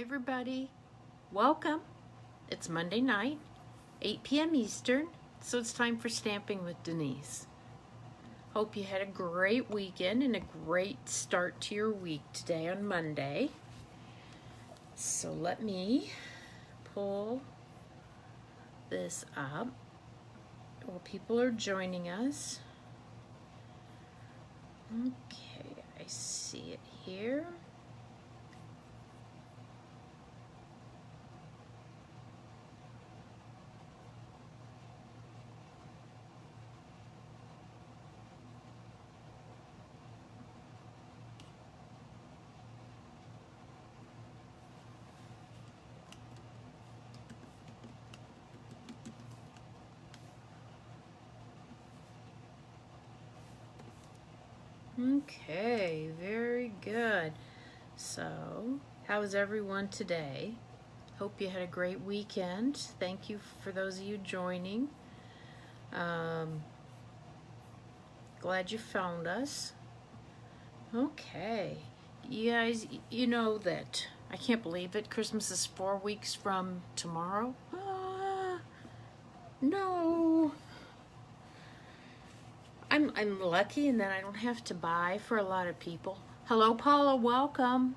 everybody, welcome. It's Monday night, 8 p.m. Eastern, so it's time for Stamping with Denise. Hope you had a great weekend and a great start to your week today on Monday. So let me pull this up while people are joining us. Okay, I see it here. Okay, very good. So, how is everyone today? Hope you had a great weekend. Thank you for those of you joining. Glad you found us. Okay, you guys, you know that I can't believe it. Christmas is 4 weeks from tomorrow. No. I'm lucky in that I don't have to buy for a lot of people. Hello, Paula, welcome.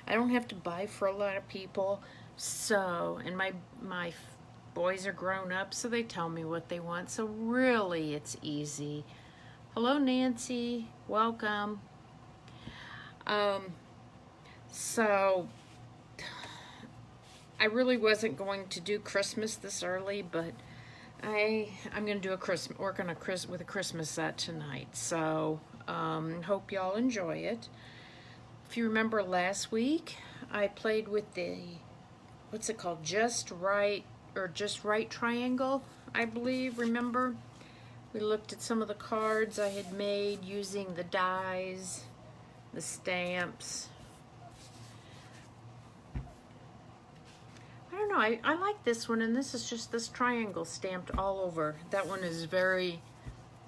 I don't have to buy for a lot of people. So, and my boys are grown up, so they tell me what they want. So really, it's easy. Hello, Nancy, welcome. So I really wasn't going to do Christmas this early, but I'm gonna do work on with a Christmas set tonight. So hope y'all enjoy it. If you remember last week, I played with the what's it called, just right triangle, I believe. Remember, we looked at some of the cards I had made using the dies, the stamps. I don't know, I like this one, and this is just this triangle stamped all over. That one is very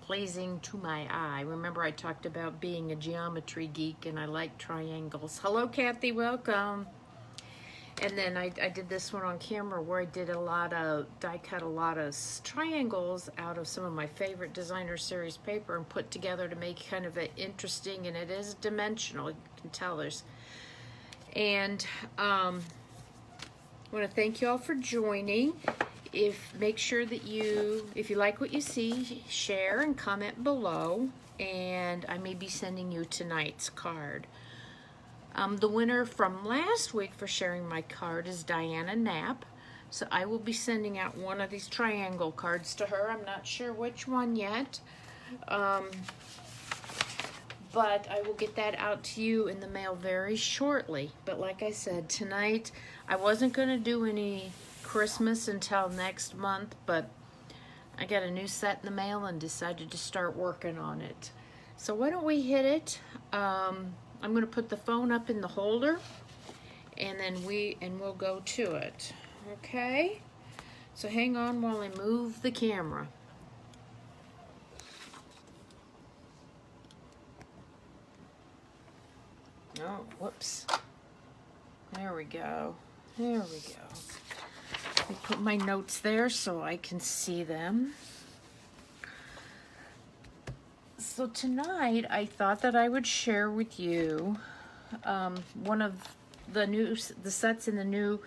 pleasing to my eye. Remember, I talked about being a geometry geek and I like triangles. Hello, Kathy, welcome. And then I did this one on camera where I did die cut a lot of triangles out of some of my favorite designer series paper and put together to make kind of an interesting, and it is dimensional, you can tell there's, and I want to thank you all for joining. Make sure that if you like what you see, share and comment below, and I may be sending you tonight's card. The winner from last week for sharing my card is Diana Knapp, so I will be sending out one of these triangle cards to her. I'm not sure which one yet, but I will get that out to you in the mail very shortly. But like I said, tonight I wasn't going to do any Christmas until next month, but I got a new set in the mail and decided to start working on it. So why don't we hit it? I'm going to put the phone up in the holder, and then we'll go to it. Okay? So hang on while I move the camera. Oh, whoops. There we go. There we go. Let me put my notes there so I can see them. So tonight I thought that I would share with you one of the sets in the new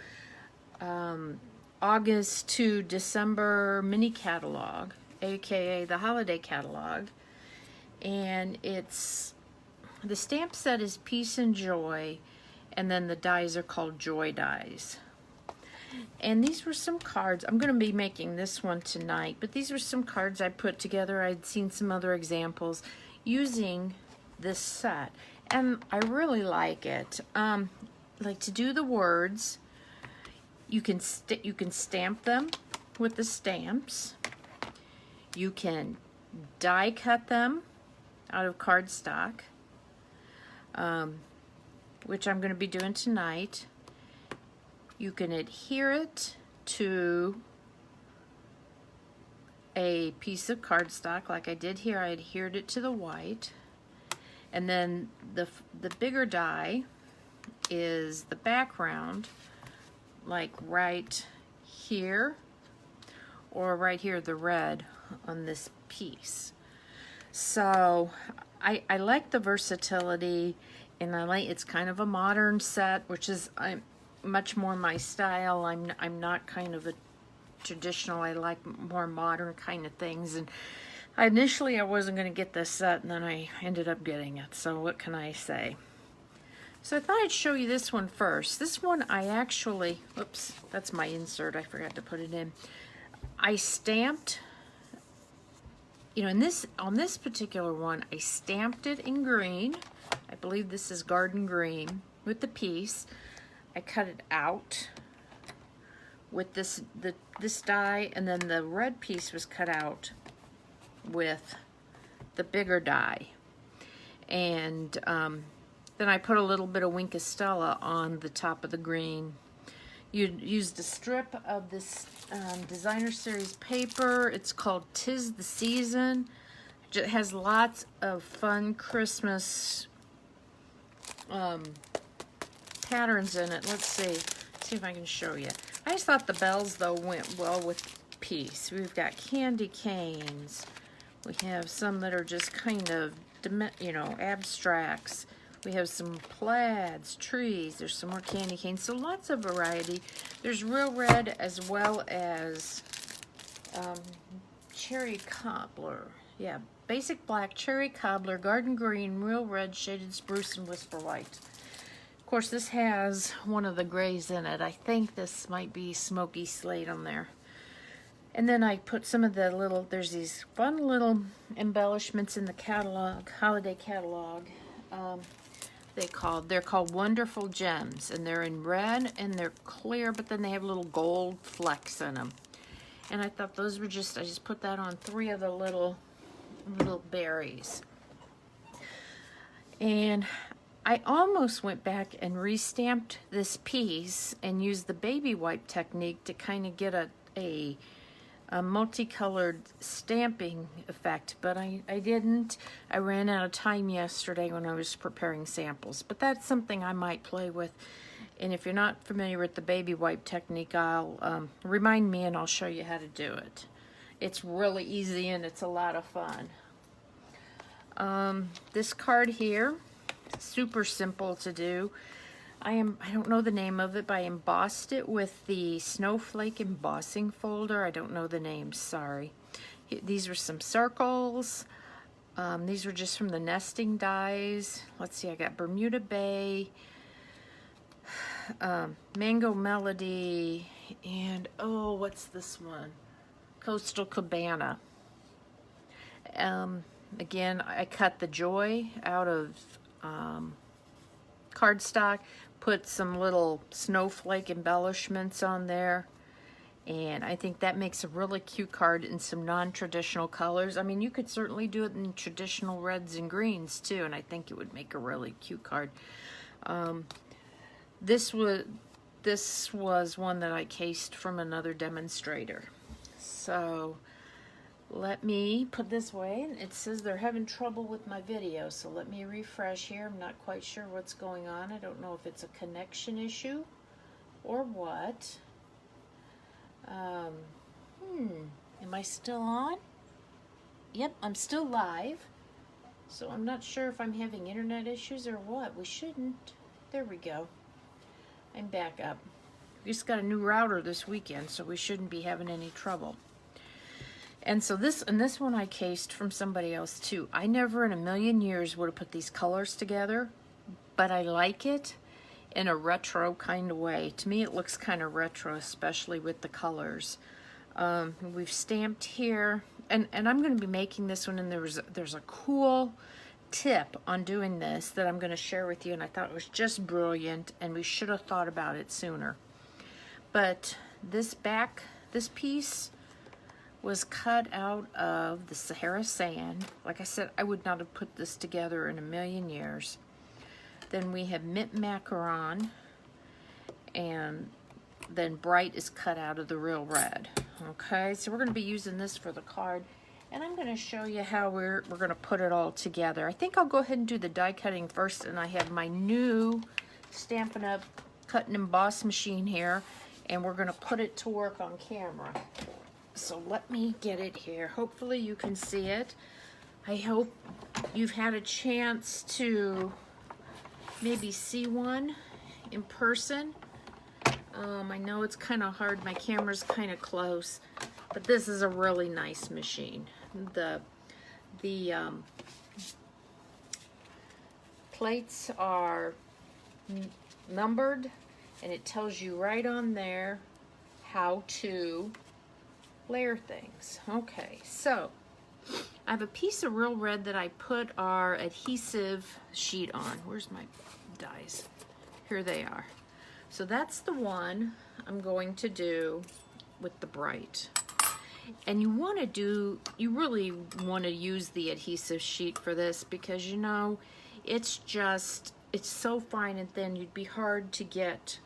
August to December mini catalog, aka the holiday catalog, and the stamp set is Peace and Joy, and then the dies are called Joy dies. And these were some cards. I'm going to be making this one tonight, but these were some cards I put together. I'd seen some other examples using this set, and I really like it. Like to do the words, you can stamp them with the stamps. You can die cut them out of cardstock, which I'm going to be doing tonight. You can adhere it to a piece of cardstock like I did here. I adhered it to the white, and then the bigger die is the background, like right here, or right here, the red on this piece. So I like the versatility, and I like, it's kind of a modern set, which is much more my style. I'm not kind of a traditional, I like more modern kind of things. And initially I wasn't going to get this set, and then I ended up getting it. So what can I say? So I thought I'd show you this one first. This one I actually, oops, that's my insert, I forgot to put it in. I stamped, you know, on this particular one, I stamped it in green. I believe this is garden green with the piece. I cut it out with this die, and then the red piece was cut out with the bigger die. And then I put a little bit of Wink of Stella on the top of the green. You used a strip of this designer series paper. It's called 'Tis the Season. It has lots of fun Christmas patterns in it. Let's see if I can show you. I just thought the bells though went well with piece. We've got candy canes. We have some that are just kind of, you know, abstracts. We have some plaids, trees. There's some more candy canes. So lots of variety. There's real red as well as cherry cobbler. Yeah, basic black, cherry cobbler, garden green, real red, shaded spruce, and whisper white. Of course, this has one of the grays in it. I think this might be smoky slate on there. And then I put some of the little, there's these fun little embellishments in the catalog, holiday catalog. They're called Wonderful Gems, and they're in red and they're clear, but then they have little gold flecks in them. And I thought those were I just put that on 3 of the little berries. And I almost went back and restamped this piece and used the baby wipe technique to kind of get a multicolored stamping effect, but I didn't. I ran out of time yesterday when I was preparing samples, but that's something I might play with. And if you're not familiar with the baby wipe technique, I'll remind me and I'll show you how to do it. It's really easy and it's a lot of fun. This card here, super simple to do. I don't know the name of it, but I embossed it with the Snowflake embossing folder. I don't know the name, sorry. These were some circles. These were just from the nesting dies. Let's see, I got Bermuda Bay, Mango Melody, and oh, what's this one? Coastal Cabana. Again, I cut the Joy out of cardstock, put some little snowflake embellishments on there, and I think that makes a really cute card in some non-traditional colors. I mean, you could certainly do it in traditional reds and greens too, and I think it would make a really cute card. This was one that I cased from another demonstrator. So let me put this away. It says they're having trouble with my video, so let me refresh here. I'm not quite sure what's going on. I don't know if it's a connection issue or what. Am I still on? Yep, I'm still live. So I'm not sure if I'm having internet issues or what. We shouldn't. There we go. I'm back up. We just got a new router this weekend, so we shouldn't be having any trouble. And so this one I cased from somebody else too. I never in a million years would have put these colors together, but I like it in a retro kind of way. To me, it looks kind of retro, especially with the colors. We've stamped here, and I'm going to be making this one, and there's a cool tip on doing this that I'm going to share with you, and I thought it was just brilliant, and we should have thought about it sooner. But this piece was cut out of the Sahara sand. Like I said, I would not have put this together in a million years. Then we have mint macaron, and then bright is cut out of the real red. Okay, so we're going to be using this for the card, and I'm going to show you how we're going to put it all together. I think I'll go ahead and do the die cutting first, and I have my new Stampin' Up cut and emboss machine here, and we're gonna put it to work on camera. So let me get it here. Hopefully you can see it. I hope you've had a chance to maybe see one in person. I know it's kind of hard, my camera's kind of close, but this is a really nice machine. The plates are numbered, and it tells you right on there how to layer things. Okay, so I have a piece of Real Red that I put our adhesive sheet on. Where's my dies? Here they are. So that's the one I'm going to do with the bright. And you really want to use the adhesive sheet for this, because you know, it's so fine and thin, you'd be hard to get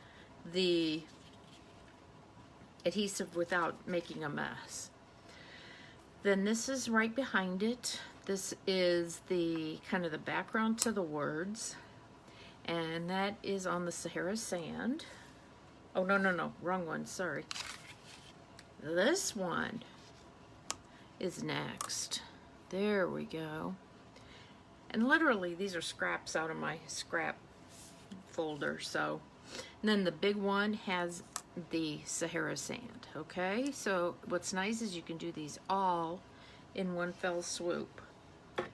the adhesive without making a mess. Then this is right behind it. This is the kind of the background to the words, and that is on the Sahara sand. Oh, no, wrong one, sorry. This one is next. There we go. And literally, these are scraps out of my scrap folder, so. And then the big one has the Sahara sand, okay? So what's nice is you can do these all in one fell swoop. I'm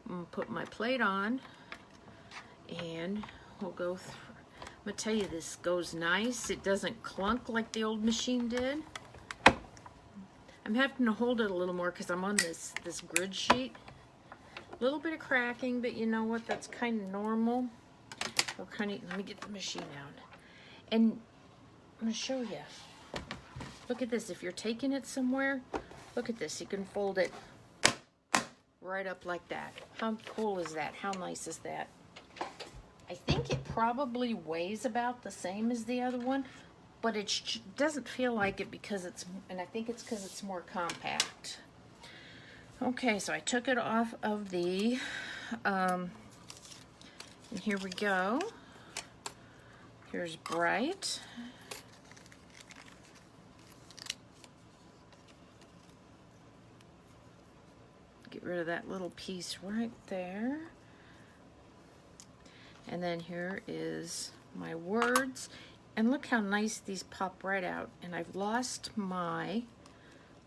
gonna put my plate on, and we'll go through. I'm gonna tell you, this goes nice. It doesn't clunk like the old machine did. I'm having to hold it a little more because I'm on this grid sheet. A little bit of cracking, but you know what? That's kind of normal. Let me get the machine out. And I'm gonna show you. Look at this. If you're taking it somewhere, look at this. You can fold it right up like that. How cool is that? How nice is that? I think it probably weighs about the same as the other one, but it doesn't feel like it because and I think it's because it's more compact. Okay, so I took it off of the, and here we go. Here's bright. Get rid of that little piece right there. And then here is my words. And look how nice these pop right out. And I've lost my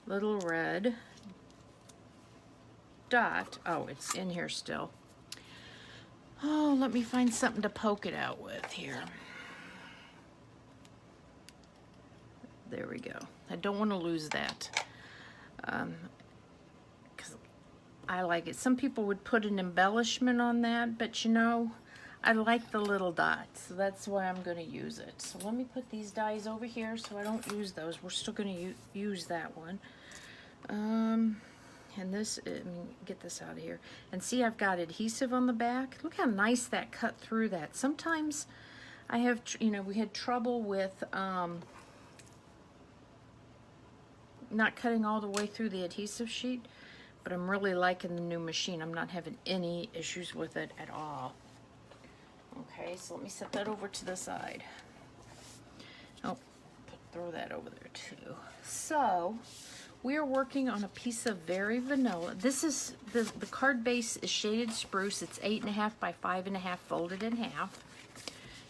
little red dot. Oh, it's in here still. Oh, let me find something to poke it out with here. There we go. I don't want to lose that. Because I like it. Some people would put an embellishment on that, but you know, I like the little dots, so that's why I'm going to use it. So let me put these dies over here so I don't use those. We're still going to use that one. And this, get this out of here. And see, I've got adhesive on the back. Look how nice that cut through that. Sometimes I have, we had trouble with not cutting all the way through the adhesive sheet, but I'm really liking the new machine. I'm not having any issues with it at all. Okay, so let me set that over to the side. Oh, throw that over there too. So, we are working on a piece of Very Vanilla. This is, the card base is shaded spruce. It's 8.5 by 5.5 folded in half.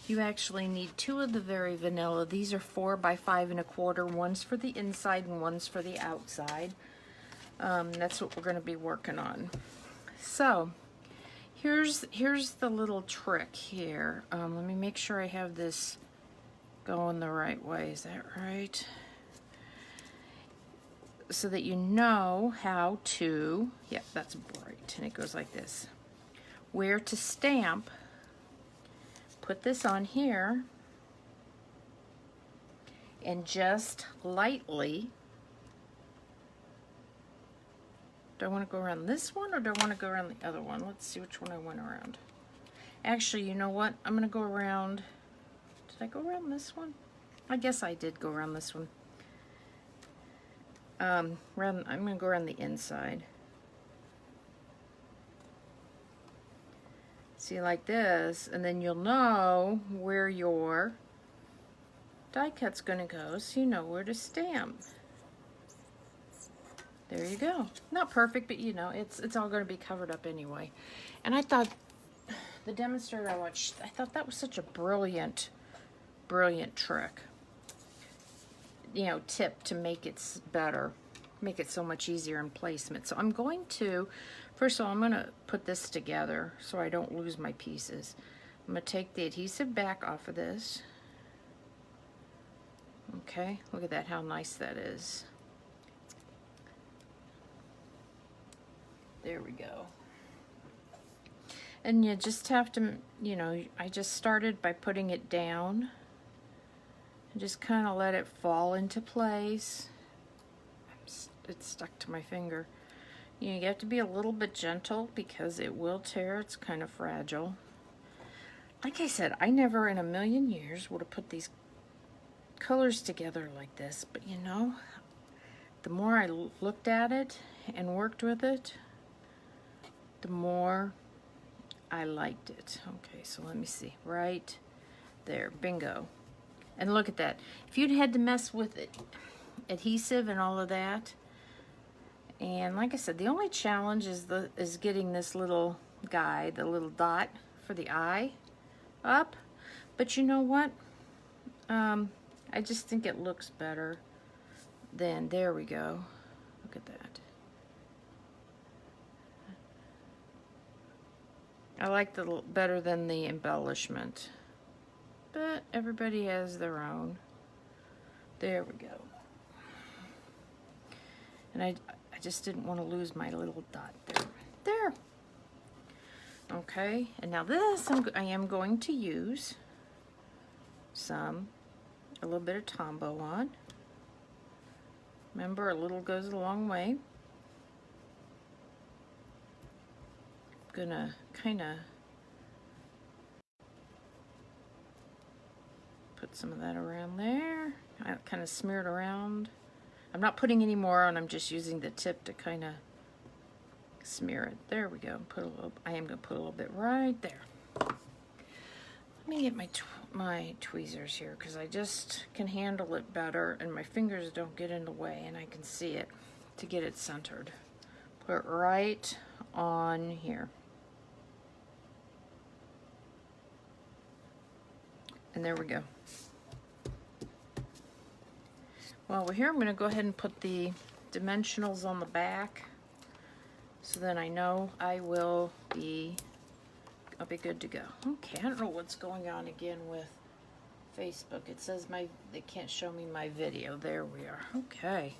You actually need 2 of the Very Vanilla. These are 4 by 5 1/4. One's for the inside and one's for the outside. That's what we're going to be working on. So, here's the little trick here. Let me make sure I have this going the right way. Is that right? So that you know how to, yeah, that's bright, and it goes like this. Where to stamp, put this on here, and just lightly, do I want to go around this one or do I want to go around the other one? Let's see which one I went around. Actually, you know what? I'm going to go around, did I go around this one? I guess I did go around this one. I'm going to go around the inside. See, like this, and then you'll know where your die cut's gonna go, so you know where to stamp. There you go. Not perfect, but you know, it's all gonna be covered up anyway. And I thought, the demonstrator I watched, I thought that was such a brilliant trick. You know, tip to make it better, make it so much easier in placement. So I'm going to, first of all, I'm gonna put this together so I don't lose my pieces. I'm gonna take the adhesive back off of this. Okay, look at that, how nice that is. There we go. And you just have to, you know, I just started by putting it down and just kind of let it fall into place. It's stuck to my finger. You have to be a little bit gentle because it will tear. It's kind of fragile. Like I said, I never in a million years would have put these colors together like this, but you know, the more I looked at it and worked with it, the more I liked it. Okay, so let me see. Right there, bingo. And look at that. If you'd had to mess with it, adhesive and all of that, and like I said, the only challenge is getting this little guy, the little dot for the eye, up. But you know what? I just think it looks better than, there we go. Look at that. I like the better than the embellishment, but everybody has their own. There we go. And I just didn't want to lose my little dot there. There. Okay, and now this I am going to use a little bit of Tombow on. Remember, a little goes a long way. Gonna kind of put some of that around there. I kind of smear it around. I'm not putting any more on, I'm just using the tip to kind of smear it. There we go. I am gonna put a little bit right there. Let me get my tweezers here because I just can handle it better and my fingers don't get in the way and I can see it to get it centered. Put it right on here. And there we go. While we're here, I'm going to go ahead and put the dimensionals on the back so then I know I'll be good to go. Okay, I don't know what's going on again with Facebook. It says they can't show me my video. There we are. Okay.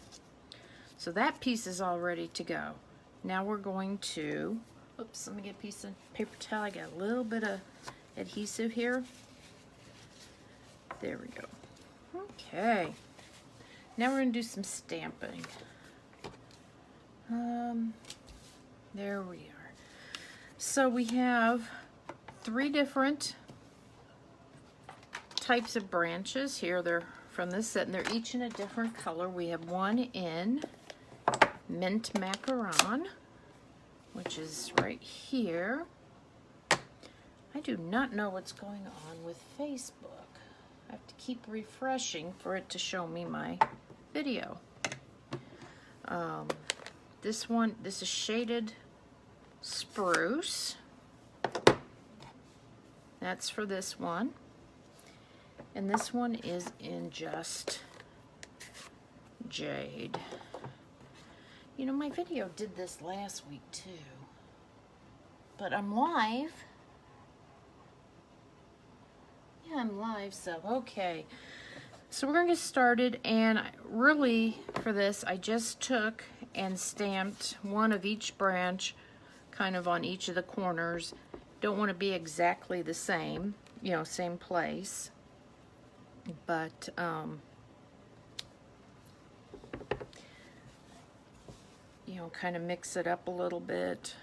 So that piece is all ready to go. Now we're going to, oops, let me get a piece of paper towel. I got a little bit of adhesive here. There we go. Okay. Now we're going to do some stamping. There we are. So we have 3 different types of branches here. They're from this set, and they're each in a different color. We have one in Mint Macaron, which is right here. I do not know what's going on with Facebook. I have to keep refreshing for it to show me my video. This is shaded Spruce. That's for this one. And this one is in just Jade. You know, my video did this last week too. But I'm live. Yeah, I'm live, so okay. So we're going to get started, and really for this I just took and stamped one of each branch kind of on each of the corners. Don't want to be exactly the same, you know, same place, but you know, kind of mix it up a little bit.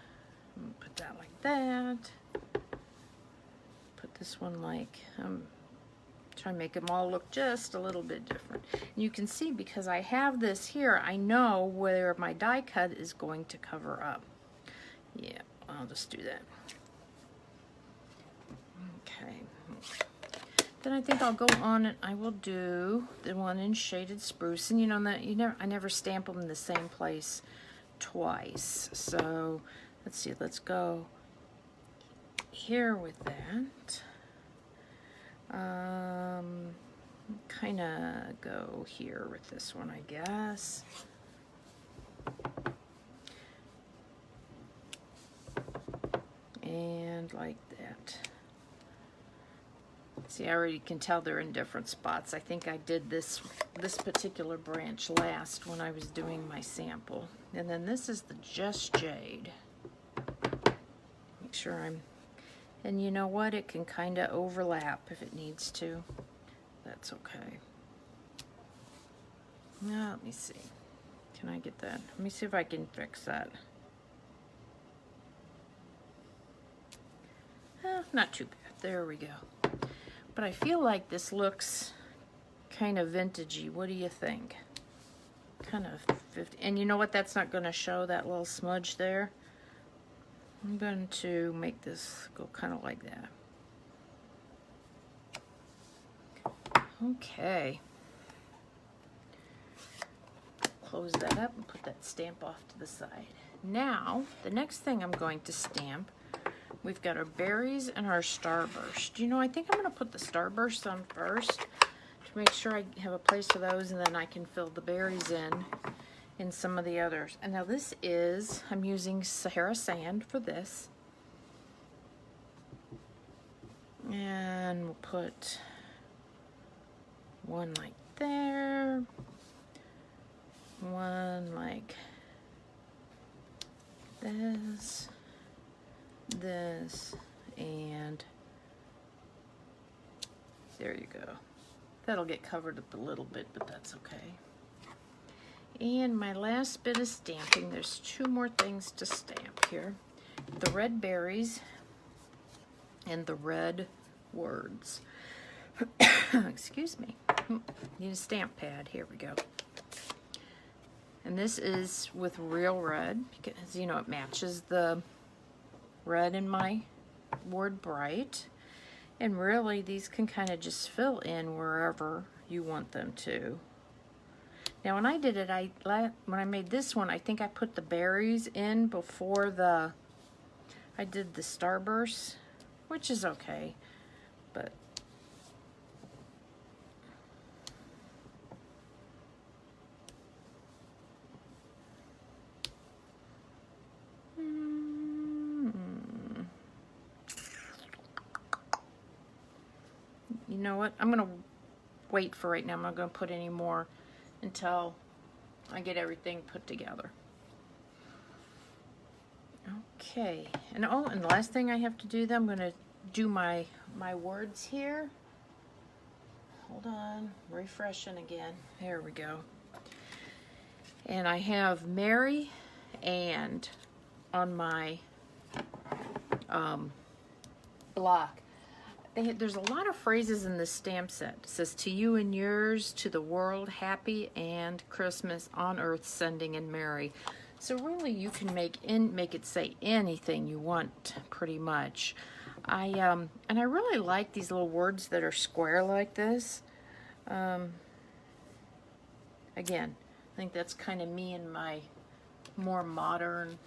Put that like that. Put this one like try to make them all look just a little bit different. And you can see because I have this here, I know where my die cut is going to cover up. Yeah, I'll just do that. Then I think I'll go on and I will do the one in Shaded Spruce. And you know that I never stamp them in the same place twice. So let's see, let's go here with that. Kind of go here with this one, I guess. And like that. See, I already can tell they're in different spots. I think I did this particular branch last when I was doing my sample. And then this is the Just Jade. Make sure I'm, and you know what? It can kind of overlap if it needs to. That's okay. Now, let me see. Can I get that? Let me see if I can fix that. Not too bad. There we go. But I feel like this looks kind of vintagey. What do you think? Kind of 50. And you know what? That's not going to show that little smudge there. I'm going to make this go kind of like that. Okay. Close that up and put that stamp off to the side. Now, the next thing I'm going to stamp, we've got our berries and our starburst. You know, I think I'm going to put the starburst on first to make sure I have a place for those, and then I can fill the berries in some of the others. And now this is, I'm using Sahara sand for this. And we'll put one like there, one like this, and there you go. That'll get covered up a little bit, but that's okay. And my last bit of stamping, there's two more things to stamp here. The red berries and the red words. Excuse me. Need a stamp pad. Here we go. And this is with real red because, you know, it matches the red in my Word Bright. And really, these can kind of just fill in wherever you want them to. Now, when I did it, when I made this one, I think I put the berries in before I did the starburst, which is okay, but you know what? I'm gonna wait for right now. I'm not gonna put any more until I get everything put together. Okay, and oh, and the last thing I have to do, then I'm gonna do my words here. Hold on, refreshing again. There we go. And I have Mary and on my block. There's a lot of phrases in this stamp set. It says, to you and yours, to the world, happy and Christmas on earth, sending and merry. So really you can make it say anything you want, pretty much. And I really like these little words that are square like this. Again, I think that's kind of me and my more modern,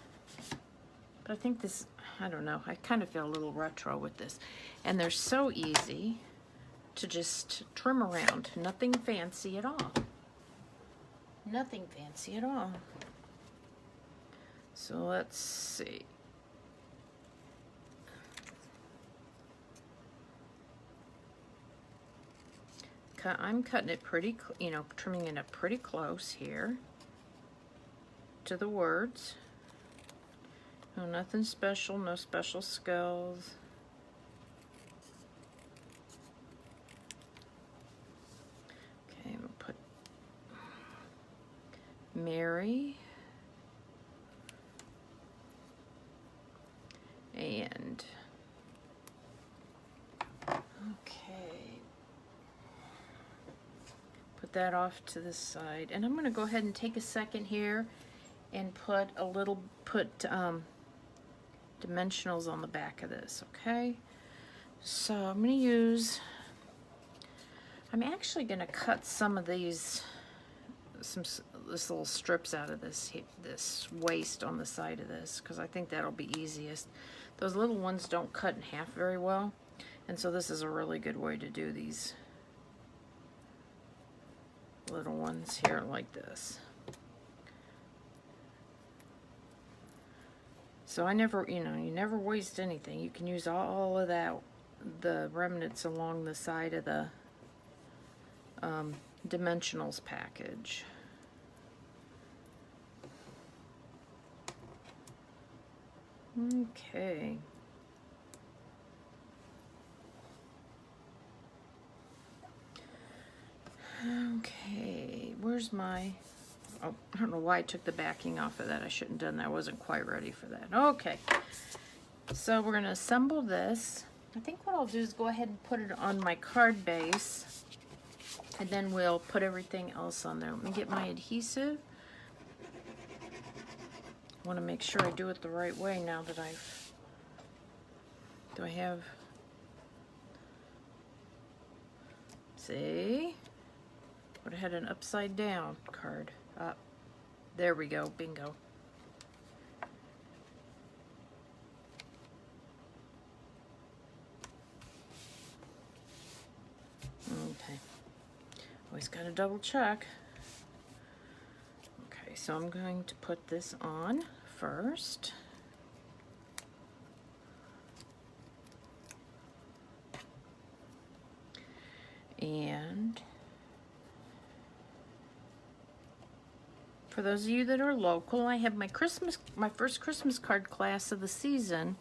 but I think this, I don't know, I kind of feel a little retro with this. And they're so easy to just trim around. Nothing fancy at all. Nothing fancy at all. So let's see. I'm cutting it pretty, you know, trimming it up pretty close here to the words. No, nothing special, no special skills. Okay, I'm gonna put Mary and okay. Put that off to the side, and I'm going to go ahead and take a second here and put dimensionals on the back of this. Okay, so I'm going to use I'm actually going to cut some of these, this little strips out of this waist on the side of this, because I think that'll be easiest. Those little ones don't cut in half very well, and so this is a really good way to do these little ones here like this. So I never, you never waste anything. You can use all of that, the remnants along the side of the dimensionals package. Okay. Okay, where's my, oh, I don't know why I took the backing off of that. I shouldn't have done that. I wasn't quite ready for that. Okay, so we're gonna assemble this. I think what I'll do is go ahead and put it on my card base, and then we'll put everything else on there. Let me get my adhesive. I want to make sure I do it the right way now that do I have, see, would have had an upside down card. Up. There we go, bingo. Okay, always got to double check. Okay, so I'm going to put this on first. And for those of you that are local, I have my first Christmas card class of the season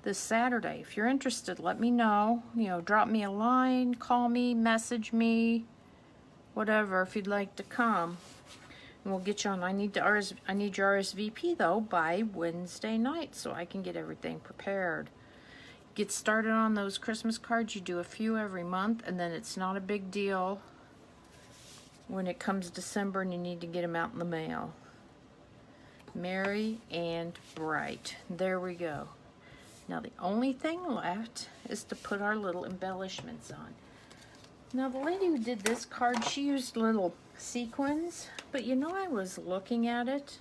this Saturday. If you're interested, let me know. Drop me a line, call me, message me, whatever, if you'd like to come. And we'll get you on. I need your RSVP though by Wednesday night so I can get everything prepared. Get started on those Christmas cards. You do a few every month, and then it's not a big deal when it comes December and you need to get them out in the mail. Merry and bright. There we go. Now the only thing left is to put our little embellishments on. Now the lady who did this card, she used little sequins, but I was looking at it,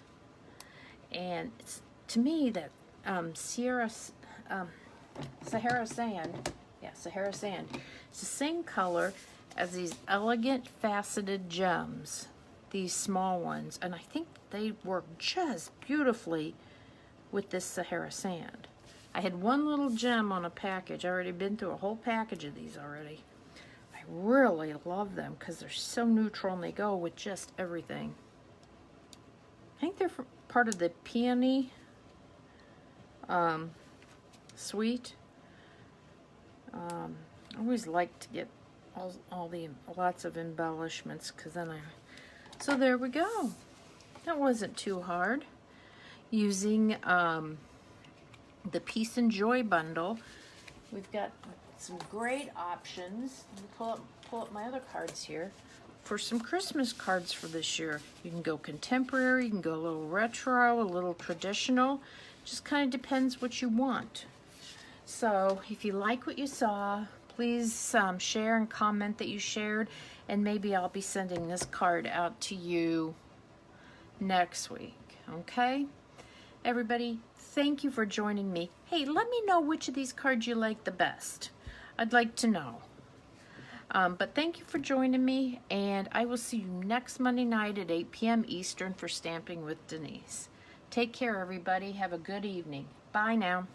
and it's, to me, that Sahara sand, yeah, Sahara sand, it's the same color as these elegant faceted gems, these small ones, and I think they work just beautifully with this Sahara sand. I had one little gem on a package. I've already been through a whole package of these already. I really love them because they're so neutral and they go with just everything. I think they're part of the peony suite. I always like to get lots of embellishments because then so there we go. That wasn't too hard. Using the Peace and Joy bundle, we've got some great options. Let me pull up my other cards here for some Christmas cards for this year. You can go contemporary, you can go a little retro, a little traditional. Just kind of depends what you want. So if you like what you saw, please share and comment that you shared, and maybe I'll be sending this card out to you next week. Okay? Everybody, thank you for joining me. Hey, let me know which of these cards you like the best. I'd like to know. But thank you for joining me, and I will see you next Monday night at 8 p.m. Eastern for Stamping with Denise. Take care, everybody. Have a good evening. Bye now.